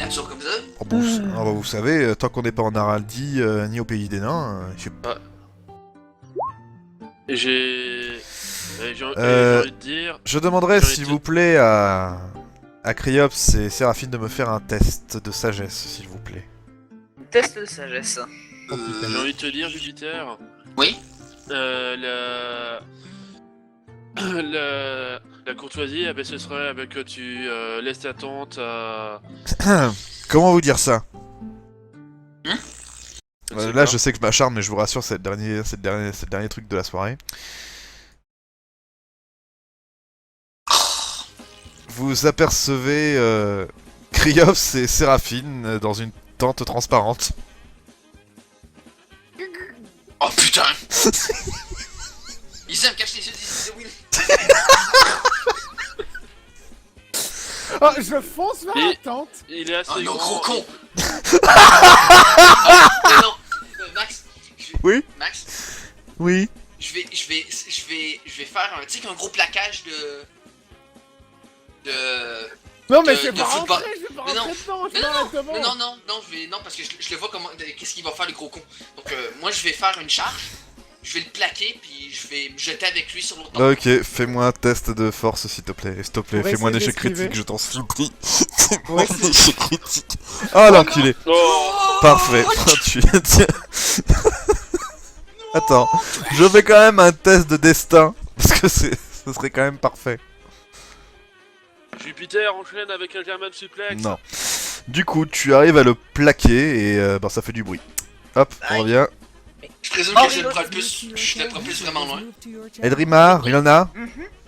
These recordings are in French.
créatures comme ça. Oh, bon, vous savez, tant qu'on n'est pas en Araldie, ni au pays des nains, je sais pas. J'ai Euh, envie de dire... Je demanderais, j'ai envie s'il de- vous plaît, à Criops et Séraphine de me faire un test de sagesse, s'il vous plaît. Test de sagesse. J'ai envie de te dire, Jupiter... Oui. La courtoisie, eh ben, ce serait que tu laisses ta tante à... Comment vous dire ça? Je ne sais Là, pas. je sais que je m'acharne, mais je vous rassure, c'est le dernier truc de la soirée. Vous apercevez Kriops et Séraphine dans une tente transparente. Oh putain. Ils aiment cacher les yeux de Will. Oh, je fonce vers la Et- tente. Il est assez Oh non, grand. gros con. Ah, non, Max. Oui. Max, Oui. je vais faire un, tu sais, un gros plaquage de... Non, mais de- je vais de pas football. rentrer, je vais pas Mais non. rentrer dedans, je Mais vais non, arrêter devant. Mais non, parce que je le vois comment, qu'est-ce qu'il va faire le gros con. Donc moi je vais faire une charge, je vais le plaquer, puis je vais me jeter avec lui sur l'autre tente. Ok, fais-moi un test de force, s'il te plaît. S'il te plaît, Pour fais-moi un essayer échec d'esquiver. critique, je t'en supplie. Ouais, Fais-moi un échec critique. Oh, l'enculé. Oh Parfait. Tiens. Attends, je fais quand même un test de destin. Parce que ce serait quand même parfait. Jupiter enchaîne avec un German suplex. Non. Du coup, tu arrives à le plaquer et ça fait du bruit. Hop, on Aïe. revient. Je présume Oh, que je le prends plus vraiment loin. Edrimar, Riona,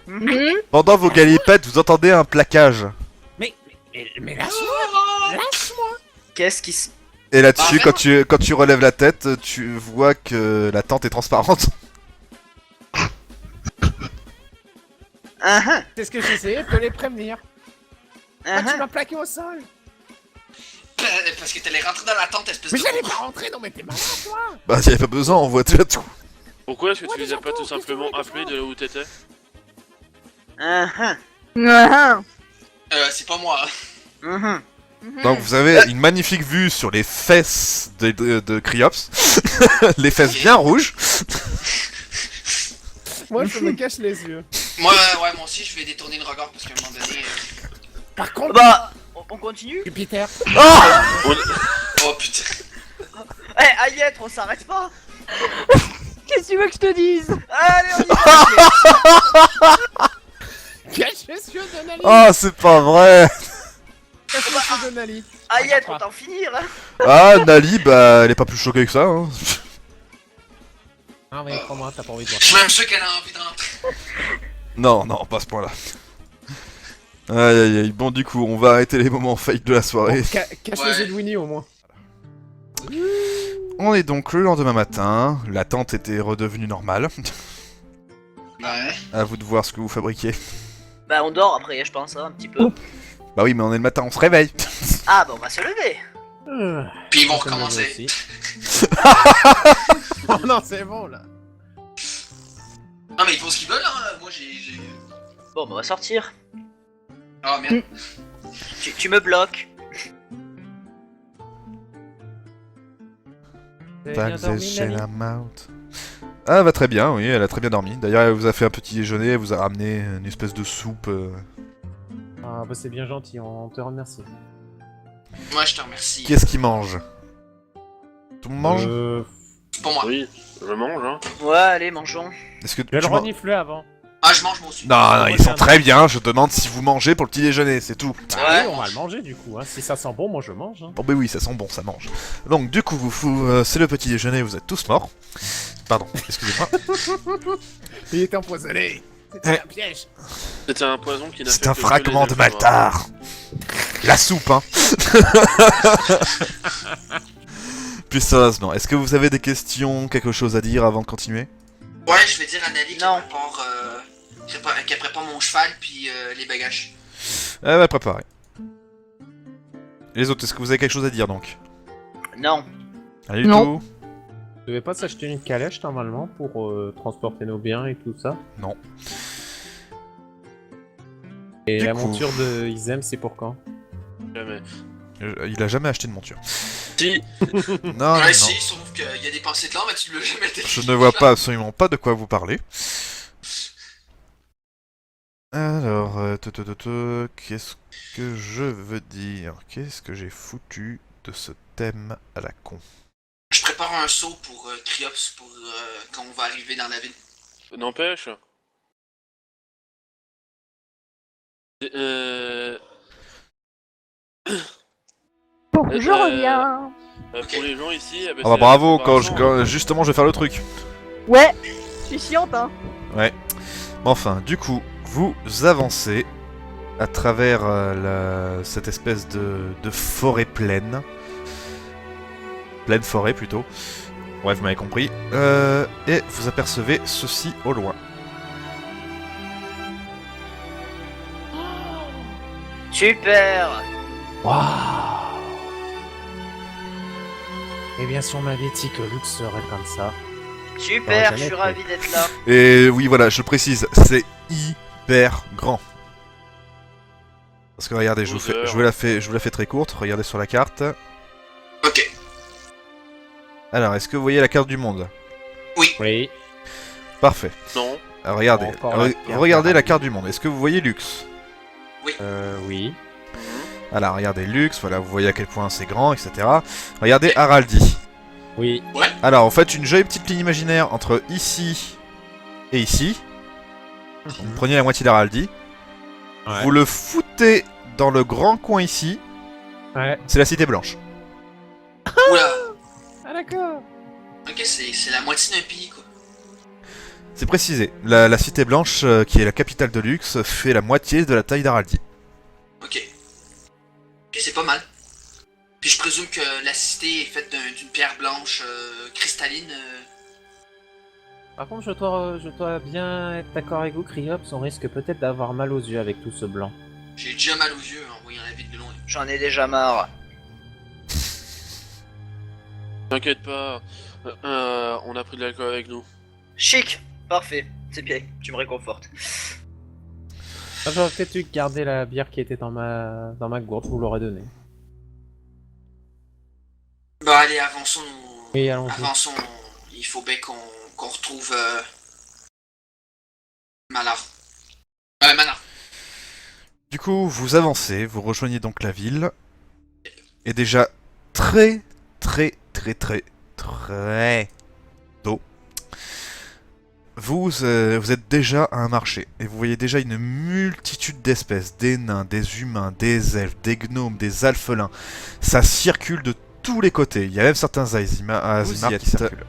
Mhm. pendant vos galipettes, vous entendez un plaquage. Mais lâche-moi, lâche-moi. Qu'est-ce qui se... Et là-dessus, Ah, quand tu relèves la tête, tu vois que la tente est transparente. C'est ce que j'essayais de te les prévenir. Ah, tu m'as plaqué au sol. Parce que t'allais rentrer dans la tente, espèce Mais de... j'allais pas rentrer, non mais t'es malade toi. Bah, y'avait pas besoin, on voit déjà tout. Pourquoi est-ce que Ouais, tu les déjà as pas tout, tout qu'est-ce que simplement tu veux que je appelés de là où t'étais? C'est pas moi. Donc vous avez une magnifique vue sur les fesses de Criops. Les fesses bien rouges. Moi je me cache les yeux. Moi aussi je vais détourner le regard parce qu'à un moment donné... Par contre, Bah, on continue. Jupiter. Oh putain. Eh, Ayette, on s'arrête pas. Qu'est-ce que tu veux que je te dise? Allez, on y va. Cache les yeux de Nali. Oh, c'est pas vrai. Cache les yeux de Nali. Ayette, on t'en finir. Hein. Ah, Nali, bah, elle est pas plus choquée que ça. Hein. Ah mais crois-moi, t'as pas envie de voir. Je suis même sûr qu'elle a envie de rentrer. Non, pas à ce point-là. Aïe. Bon, du coup, on va arrêter les moments fake de la soirée. Cache Ouais. les yeux de Winnie au moins. On est donc le lendemain matin. La tente était redevenue normale. Ouais. À vous de voir ce que vous fabriquez. Bah, on dort après, je pense, hein, un petit peu. Bah oui, mais on est le matin, on se réveille. Ah, bah, on va se lever. Puis ils vont Ça me recommencer. va aussi. Oh non, c'est bon là. Non mais ils font ce qu'ils veulent hein, moi j'ai... Bon, bah, on va sortir. Oh merde. Tu me bloques. Ah, elle va très bien, oui, elle a très bien dormi. D'ailleurs, elle vous a fait un petit déjeuner, elle vous a ramené une espèce de soupe. Ah bah c'est bien gentil, on te remercie. Moi je te remercie. Qu'est-ce qu'il mange? Tout le monde mange? C'est pour moi. Oui, je mange, hein. Ouais, allez, mangeons. Est-ce que Je vais tu le manges? renifler avant. Ah je mange moi aussi. Non, ils sont très bien, je demande si vous mangez pour le petit déjeuner, c'est tout. Bah Ouais. oui, on va le manger du coup, hein. Si ça sent bon, moi je mange. Hein. Bon, bah oui, ça sent bon, ça mange. Donc, du coup, c'est le petit déjeuner, vous êtes tous morts. Pardon, excusez-moi. Il était empoisonné. C'était un piège. C'était un poison qui n'a fait C'est un que fragment de geler les Maltar. La soupe, hein. Plus sérieusement, est-ce que vous avez des questions, quelque chose à dire avant de continuer? Ouais je vais dire à Nali Non. qu'elle prépare mon cheval puis les bagages. Elle va préparer. Les autres, est-ce que vous avez quelque chose à dire donc? Non. Rien du Non. tout. Vous devez pas s'acheter une calèche normalement pour transporter nos biens et tout ça? Non. Et Du la coup. monture de Isem, c'est pour quand? Jamais. Il a jamais acheté de monture. Si, Non, Ouais, non, si, sauf qu'il y a dépensé de l'or, mais tu l'as jamais été. je ne vois pas absolument pas de quoi vous parlez. Alors, qu'est-ce que je veux dire? Qu'est-ce que j'ai foutu de ce thème à la con? Je prépare un saut pour Criops pour quand on va arriver dans la ville. n'empêche. Bon, je reviens. Pour les gens ici, Ah bah bravo, justement je vais faire le truc. Ouais, je suis chiante, hein. Enfin, du coup, vous avancez à travers cette espèce de forêt pleine. Pleine forêt plutôt. Ouais, vous m'avez compris. Et vous apercevez ceci au loin. Super. Waouh. Eh bien, si on m'avait dit que Lux serait comme ça. Super, jamais je suis fait. ravi d'être là. Et oui, voilà, je le précise, c'est hyper grand. Parce que regardez, je vous la fais très courte. Regardez sur la carte. Ok. Alors, est-ce que vous voyez la carte du monde? Oui. Parfait. Non. Alors, regardez, Encore la carte regardez la d'Arabie. carte du monde. Est-ce que vous voyez Lux? Oui. Alors, regardez Lux, voilà, vous voyez à quel point c'est grand, etc. Regardez Araldi. Oui. Alors, en fait, une jolie petite ligne imaginaire entre ici et ici. Donc, vous prenez la moitié d'Araldi. Ouais. Vous le foutez dans le grand coin ici. Ouais. C'est la Cité Blanche. Oula. Ah, d'accord. Ok, c'est la moitié d'un pays, quoi. C'est précisé. La Cité Blanche, qui est la capitale de Lux, fait la moitié de la taille d'Araldi. Ok. Ok, c'est pas mal. Puis je présume que la cité est faite d'une pierre blanche cristalline. Par contre, je dois bien être d'accord avec vous, Criops. On risque peut-être d'avoir mal aux yeux avec tout ce blanc. J'ai déjà mal aux yeux en voyant la ville de loin. J'en ai déjà marre. T'inquiète pas, on a pris de l'alcool avec nous. Chic. Parfait. C'est bien. Tu me réconfortes. Ah, j'aurais peut-être dû garder la bière qui était dans ma gourde, je vous l'aurais donnée. Bah allez, avançons. Oui, allons-y. Avançons. Il faut bien qu'on retrouve Malar. Malar. Du coup, vous avancez, vous rejoignez donc la ville. Et déjà très tôt, vous êtes déjà à un marché. Et vous voyez déjà une multitude d'espèces, des nains, des humains, des elfes, des gnomes, des alphelins. Ça circule de tous les côtés. Il y a même certains Azima qui circulent.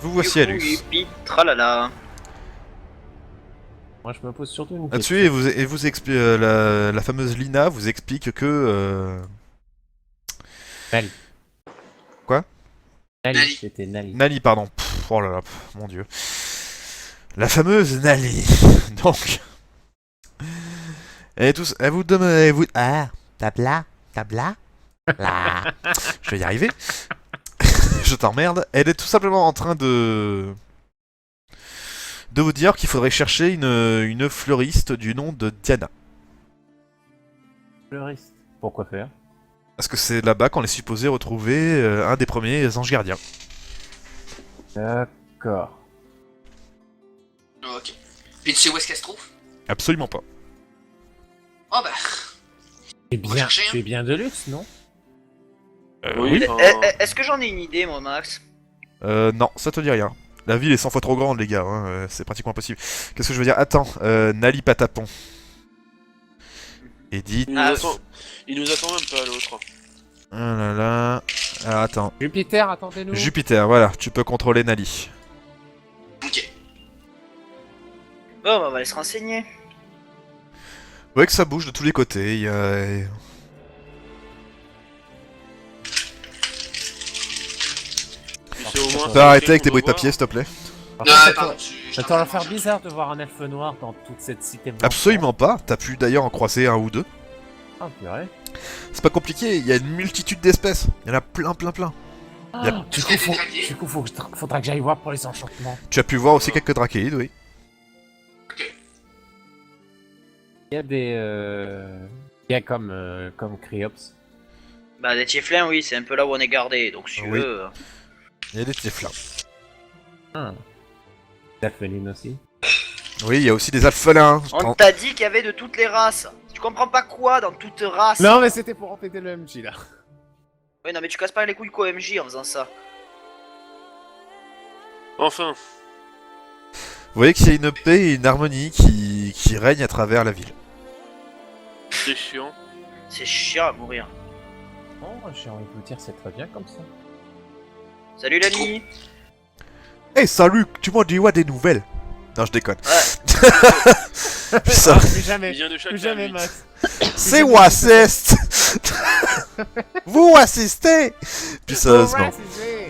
Vous voici à Lux. Youpi, tralala. Moi, je me pose surtout une Là-dessus, question. et vous la fameuse Lina vous explique que... Nali. Quoi? Nali. C'était Nali. Nali, pardon. Oh là là, mon dieu. La fameuse Nali. Donc... Elle vous demande... Ah, tabla. Là. Je vais y arriver. Je t'emmerde. Elle est tout simplement en train de vous dire qu'il faudrait chercher une fleuriste du nom de Diana. Fleuriste. Pourquoi faire? Parce que c'est là-bas qu'on est supposé retrouver un des premiers anges gardiens. D'accord. Ok. Puis tu sais où est-ce qu'elle se trouve? Absolument pas. Oh bah. Tu es On va bien, chercher, hein. tu es bien de luxe, non? Oui, Est-ce que j'en ai une idée, moi, Max? Non, ça te dit rien. La ville est 100 fois trop grande, les gars. Hein, c'est pratiquement impossible. Qu'est-ce que je veux dire? Attends, Nali Patapon. Edith. il nous attend même pas l'autre. Ah là là. Alors attends. Jupiter, attendez-nous. Jupiter, voilà, tu peux contrôler Nali. Ok. Bon, bah, on va aller se renseigner. Vous voyez que ça bouge de tous les côtés. Il y a... Tu sais au moins Tu peux arrêter avec tes bruits de papier, s'il te plaît? Par Non, contre, ça pardon, doit- je ça doit faire bizarre de voir un elfe noir dans toute cette cité blanche. Absolument pas. T'as pu d'ailleurs en croiser un ou deux. Ah, purée. C'est pas compliqué, il y a une multitude d'espèces. Il y en a plein. Ah, du Est-ce coup, qu'il y a des draguiers? faudra que j'aille voir pour les enchantements. Tu as pu voir aussi quelques drachéides, oui. Ok. Il y a des... Il y a comme Criops. Bah, des tieflins, oui, c'est un peu là où on est gardé, donc si tu Oui. veux. Il y a des tieflins. Delpheline aussi. Oui, il y a aussi des alphelins. On t'a dit qu'il y avait de toutes les races. Tu comprends pas quoi dans toute race? Non, mais c'était pour empêcher le MJ là. Oui, non, mais tu casses pas les couilles qu'au MJ en faisant ça. Enfin, Vous voyez qu'il y a une paix et une harmonie qui règnent à travers la ville. c'est chiant. C'est chiant à mourir. Oh, j'ai envie de vous dire, c'est très bien comme ça. Salut l'ami. Hey, salut, tu m'en dis ouais des nouvelles? Non, je déconne. Ouais. Putain, Plus Il jamais, vient de chaque plus jamais, famille. Max. c'est Wassist. Vous assistez. Puis sérieusement.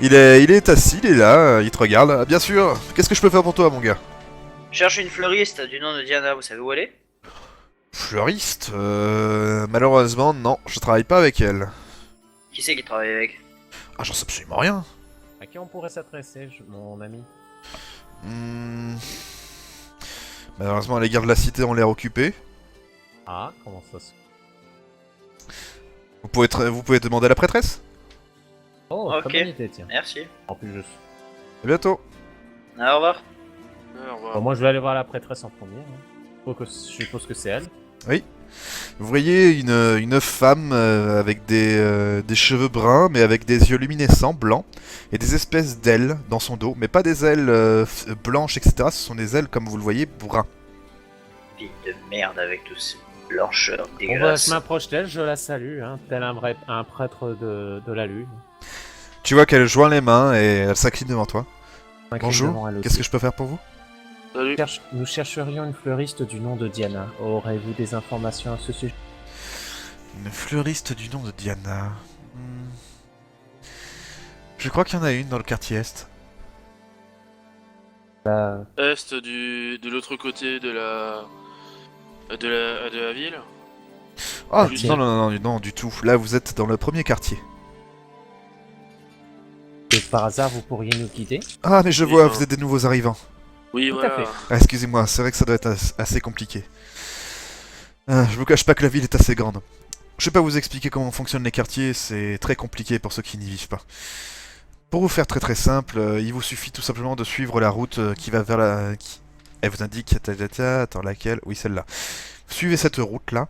Il est assis, il est là, il te regarde. Ah, bien sûr. Qu'est-ce que je peux faire pour toi, mon gars? Cherche une fleuriste du nom de Diana, vous savez où elle est? Fleuriste malheureusement, non, je travaille pas avec elle. Qui c'est qui travaille avec? Ah, j'en sais absolument rien. À qui on pourrait s'adresser, mon ami? Hmm. Malheureusement, les gardes de la cité ont l'air occupés. Ah, comment ça se... Vous pouvez demander à la prêtresse? Oh, Ok. très bonne idée, tiens. Merci. En plus, À bientôt. Au revoir. Au revoir. Bon, moi, je vais aller voir la prêtresse en premier. Je suppose que c'est elle. Vous voyez une femme avec des cheveux bruns, mais avec des yeux luminescents, blancs, et des espèces d'ailes dans son dos, mais pas des ailes blanches, etc. Ce sont des ailes, comme vous le voyez, bruns. Fille de merde avec tous ces blancheurs Bon, bah, dégueulasses. je m'approche d'elle, je la salue, hein, tel un prêtre de la lune. Tu vois qu'elle joint les mains et elle s'incline devant toi. M'incline Bonjour, devant elle aussi. qu'est-ce que je peux faire pour vous? Salut. Nous chercherions une fleuriste du nom de Diana. Aurez-vous des informations à ce sujet? Une fleuriste du nom de Diana. Hmm. Je crois qu'il y en a une dans le quartier Est. Bah, Est de l'autre côté de la ville. Ah, Juste- non, du tout. Là, vous êtes dans le premier quartier. et par hasard, vous pourriez nous guider? Ah, mais je Oui, vois, hein. vous êtes des nouveaux arrivants. Oui, Tout à voilà. fait. Ah, excusez-moi, c'est vrai que ça doit être assez compliqué. Ah, je vous cache pas que la ville est assez grande. Je vais pas vous expliquer comment fonctionnent les quartiers, c'est très compliqué pour ceux qui n'y vivent pas. Pour vous faire très très simple, il vous suffit tout simplement de suivre la route qui va vers la... Elle vous indique... Attends, laquelle? Oui, celle-là. Suivez cette route-là.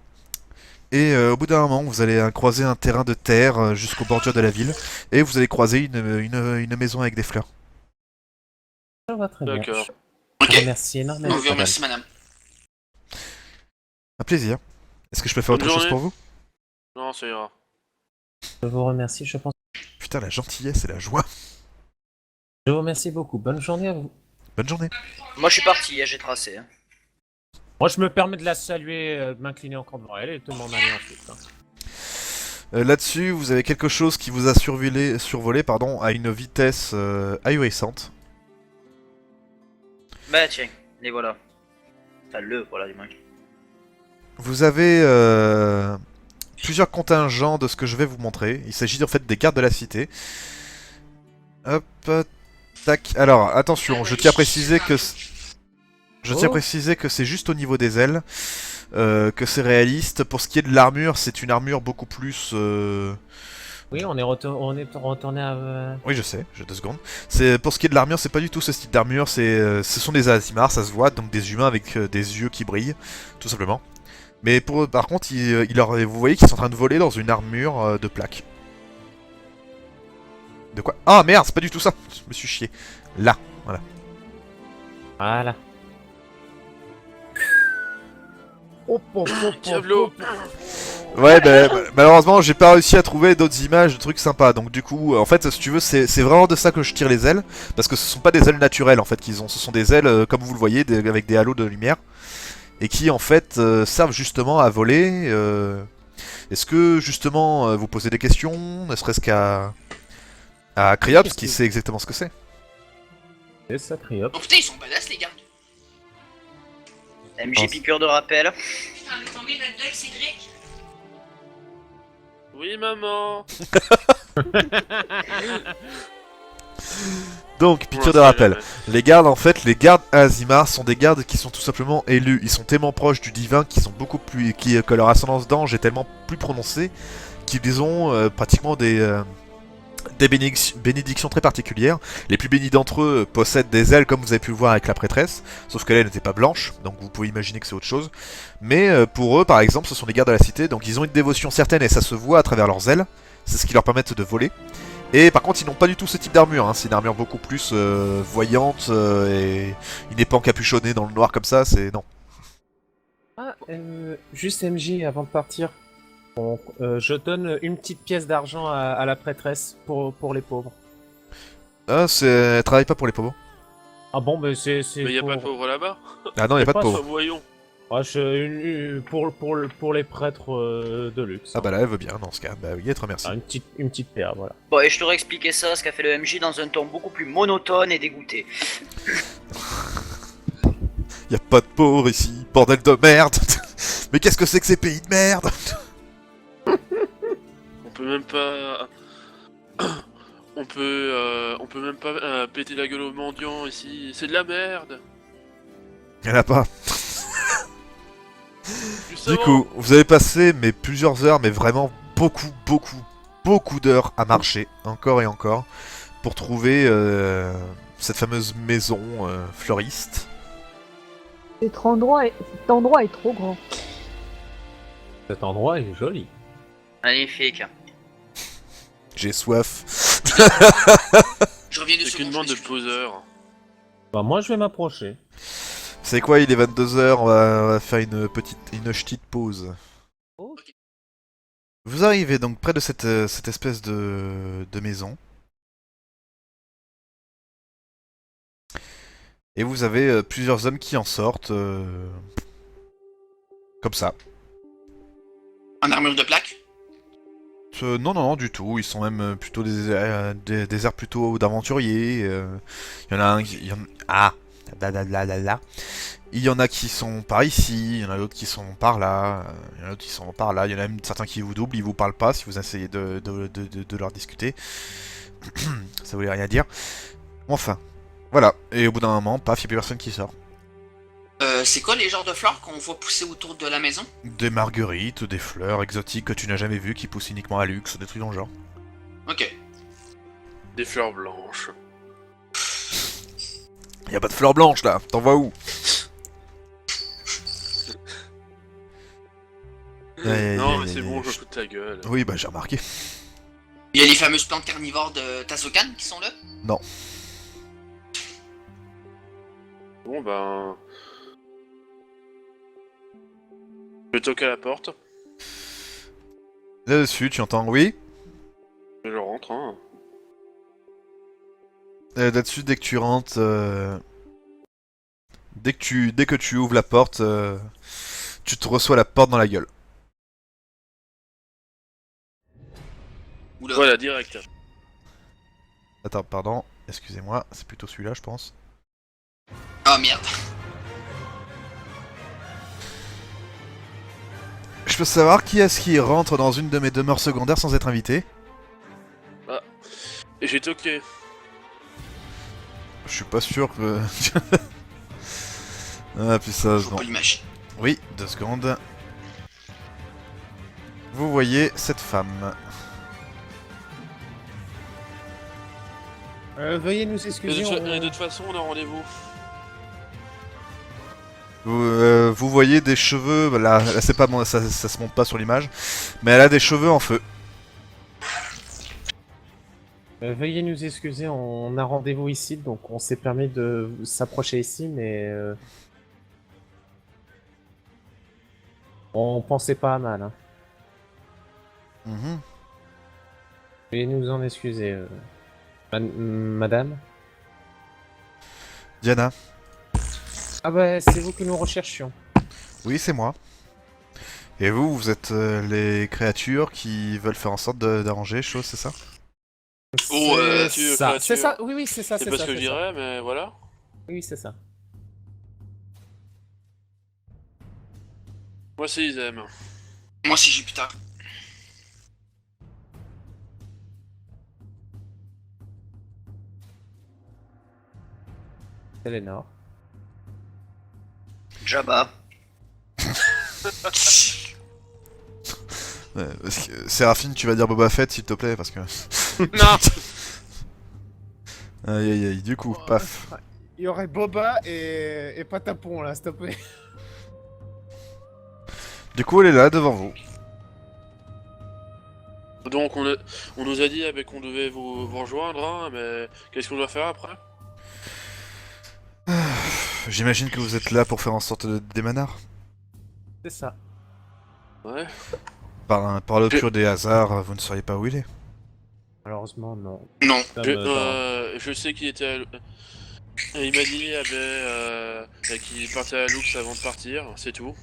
Et au bout d'un moment, vous allez croiser un terrain de terre jusqu'aux bordures de la ville. Et vous allez croiser une maison avec des fleurs. Ça va très bien. D'accord. Je Ok. vous remercie énormément. On vous remercie, madame. Un plaisir. Est-ce que je peux faire Bonne autre chose journée. pour vous? Non, ça ira. Je vous remercie, je pense. Putain, la gentillesse et la joie. Je vous remercie beaucoup. Bonne journée à vous. Bonne journée. Moi je suis parti, j'ai tracé. Hein. Moi, je me permets de la saluer, de m'incliner encore devant elle et de m'en aller ensuite. Hein. Là-dessus, vous avez quelque chose qui vous a survolé pardon, à une vitesse ahurissante. Bah tiens, les voilà. Enfin le voilà du moins. Vous avez plusieurs contingents de ce que je vais vous montrer. Il s'agit en fait des gardes de la cité. Hop, tac. Alors, attention, je tiens à préciser que... tiens à préciser que c'est juste au niveau des ailes, que c'est réaliste. Pour ce qui est de l'armure, c'est une armure beaucoup plus... Oui, on est retourné à... Oui, je sais, j'ai 2 secondes. Pour ce qui est de l'armure, c'est pas du tout ce style d'armure, ce sont des Azimars, ça se voit, donc des humains avec des yeux qui brillent, tout simplement. Mais par contre, vous voyez qu'ils sont en train de voler dans une armure de plaques. De quoi? Ah merde, c'est pas du tout ça, je me suis chié. Là, voilà. Voilà. Diablo. Ouais, malheureusement, j'ai pas réussi à trouver d'autres images de trucs sympas. Donc du coup, en fait, si tu veux, c'est vraiment de ça que je tire les ailes. Parce que ce sont pas des ailes naturelles, en fait, qu'ils ont. Ce sont des ailes, comme vous le voyez, avec des halos de lumière. Et qui, en fait, servent justement à voler. Est-ce que, justement, vous posez des questions, ne serait-ce à Criops, qui sait exactement ce que c'est? C'est ça, Criops. Oh putain, ils sont badass, les gardes. MJ piqûre de rappel. Putain, mais tombé notre gueule, Cédric. Oui, maman. Donc, piqûre de rappel. Les gardes, en fait, les gardes à Azimar sont des gardes qui sont tout simplement élus. Ils sont tellement proches du divin qu'ils sont beaucoup plus, que leur ascendance d'ange est tellement plus prononcée qu'ils ont pratiquement des bénédictions très particulières. Les plus bénis d'entre eux possèdent des ailes, comme vous avez pu le voir avec la prêtresse, sauf qu'elle n'était pas blanche, donc vous pouvez imaginer que c'est autre chose. Mais pour eux, par exemple, ce sont les gardes de la cité, donc ils ont une dévotion certaine et ça se voit à travers leurs ailes. C'est ce qui leur permet de voler. Et par contre, ils n'ont pas du tout ce type d'armure, hein. C'est une armure beaucoup plus voyante et une épée encapuchonnée dans le noir comme ça, c'est... non. Ah, juste MJ, avant de partir, je donne une petite pièce d'argent à la prêtresse pour les pauvres. Ah, elle travaille pas pour les pauvres. Ah bon, mais c'est Mais y a pas de pauvres là-bas. Ah non, y a pas de pauvres. Voyons. Ah, pour les prêtres de luxe. Ah bah là, elle veut bien dans ce cas. Bah oui, être remercie. Ah, une petite paire, voilà. Bon, et je t'aurais expliqué ça, ce qu'a fait le MJ dans un ton beaucoup plus monotone et dégoûté. Y a pas de pauvres ici, bordel de merde. Mais qu'est-ce que c'est que ces pays de merde? On peut même pas. On peut même pas péter la gueule aux mendiants ici. C'est de la merde. Y'en a pas. Justement. Du coup, vous avez passé mais plusieurs heures, mais vraiment beaucoup d'heures à marcher, encore et encore, pour trouver cette fameuse maison fleuriste. Cet endroit est trop grand. Cet endroit est joli. Magnifique. J'ai soif. Je reviens C'est dessus. qu'une bande de poseurs. Bah moi je vais m'approcher. C'est quoi, il est 22h, on va faire une petite pause. Ok. Vous arrivez donc près de cette espèce de maison. Et vous avez plusieurs hommes qui en sortent. Comme ça. En armure de plaque. Non, du tout. Ils sont même plutôt des airs plutôt d'aventuriers. Il y en a un ah là. Il y en a qui sont par ici, il y en a d'autres qui sont par là, il y en a d'autres qui sont par là, il y en a même certains qui vous doublent, ils vous parlent pas si vous essayez de leur discuter. Ça voulait rien dire. Enfin, voilà. Et au bout d'un moment, paf, il n'y a plus personne qui sort. C'est quoi les genres de fleurs qu'on voit pousser autour de la maison? Des marguerites, des fleurs exotiques que tu n'as jamais vues qui poussent uniquement à luxe, des trucs dans le genre. Ok. Des fleurs blanches. Y a pas de fleurs blanches là, t'en vois où? Non, mais c'est bon, je fous de ta gueule. Oui, bah j'ai remarqué. Il y a les fameuses plantes carnivores de Tazokan qui sont là? Non. Bon, ben. Je toque à la porte. Là-dessus, tu entends oui? Je rentre, hein. Là-dessus, dès que tu rentres, dès que tu ouvres la porte, tu te reçois la porte dans la gueule. Oula. Voilà, direct. Attends, pardon, excusez-moi, c'est plutôt celui-là, je pense. Ah merde. Je peux savoir qui est-ce qui rentre dans une de mes demeures secondaires sans être invité? Et j'ai toqué. Je suis pas sûr que... ah, puis ça, Faut non. pas l'imaginer. Oui, 2 secondes. Vous voyez cette femme. Veuillez nous Et excuser. de toute façon, on a rendez-vous. Vous voyez des cheveux, bah là c'est pas bon, ça se monte pas sur l'image, mais elle a des cheveux en feu. Veuillez nous excuser, on a rendez-vous ici, donc on s'est permis de s'approcher ici, mais on pensait pas à mal. Hein. Mhm. Veuillez nous en excuser, madame. Diana. Ah bah c'est vous que nous recherchions. Oui, c'est moi. Et vous, vous êtes les créatures qui veulent faire en sorte d'arranger les choses, c'est ça? Oh, C'est ça, c'est ça, oui, c'est ça, C'est c'est pas ça. ce que je c'est ça. dirais, mais voilà. Oui, c'est ça. Moi, c'est ils aiment. Moi c'est Jupiter. Eleanor. Jabba. Ouais, parce que Séraphine, tu vas dire Boba Fett, s'il te plaît, parce que... Non. Aïe aïe aïe, du coup, paf. Il y aurait Boba et Patapon là, s'il te plaît. Du coup, elle est là, devant vous. Donc on nous a dit qu'on devait vous rejoindre, hein, mais qu'est-ce qu'on doit faire après? J'imagine que vous êtes là pour faire en sorte de démanard. C'est ça. Ouais. Par le pur des hasards, vous ne sauriez pas où il est. Malheureusement, non. Non. Je sais qu'il était à... Il m'a dit qu'il partait à Lux avant de partir, c'est tout.